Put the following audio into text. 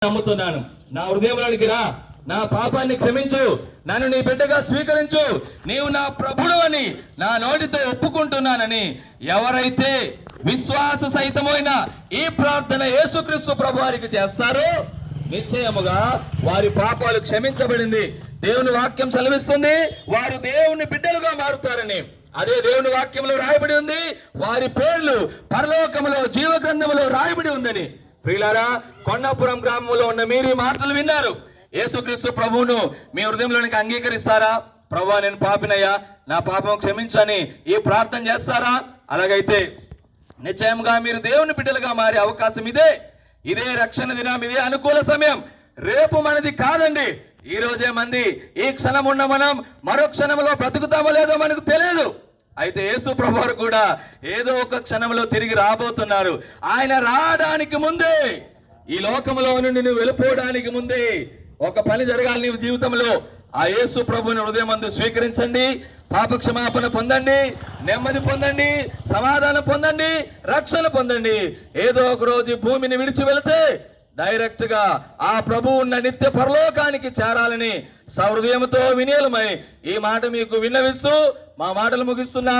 నమ్ముతున్నాను. నా హృదయంలోనికి రా, నా పాపాన్ని క్షమించు, నన్ను నీ బిడ్డగా స్వీకరించు, నీవు నా ప్రభుడు అని నా నోటితో ఒప్పుకుంటున్నానని ఎవరైతే విశ్వాస సహితమైన ఈ ప్రార్థన యేసుక్రీస్తు ప్రభు వారికి చేస్తారో నిశ్చయముగా వారి పాపాలు క్షమించబడింది. దేవుని వాక్యం సెలవిస్తుంది వారు దేవుని బిడ్డలుగా మారుతారని. అదే దేవుని వాక్యంలో రాయబడి ఉంది, వారి పేర్లు పరలోకములో జీవ గ్రంథములో రాయబడి ఉందని. ప్రియులారా, కొండాపురం గ్రామంలో ఉన్న మీరు ఈ మాటలు విన్నారు. యేసుక్రీస్తు ప్రభువును మీ హృదయంలోనికి అంగీకరిస్తారా? ప్రభువా, నేను పాపినయ్యా, నా పాపం క్షమించని ఈ ప్రార్థన చేస్తారా? అలాగైతే నిశ్చయంగా మీరు దేవుని బిడ్డలుగా మారే అవకాశం ఇదే రక్షణ దినం, ఇదే అనుకూల సమయం. రేపు మనది కాదండి. ఈ రోజే మంది, ఈ క్షణం ఉన్న మనం మరో క్షణంలో బ్రతుకుతామో లేదో మనకు తెలియదు. అయితే యేసు ప్రభువారు కూడా ఏదో ఒక క్షణంలో తిరిగి రాబోతున్నారు. ఆయన రావడానికి ముందే, ఈ లోకంలో నుండి నువ్వు వెళ్ళిపోవడానికి ముందే ఒక పని జరగాలి నీ జీవితంలో. ఆ యేసు ప్రభువుని హృదయమందు స్వీకరించండి, పాప క్షమాపణ పొందండి, నెమ్మది పొందండి, సమాధానం పొందండి, రక్షణ పొందండి. ఏదో ఒక రోజు భూమిని విడిచి వెళితే డైరెక్ట్ గా ఆ ప్రభువు ఉన్న నిత్య పరలోకానికి చేరాలని సహృదయంతో వినీలమై ఈ మాట మీకు విన్నవిస్తూ మా మాటలు ముగిస్తున్నా.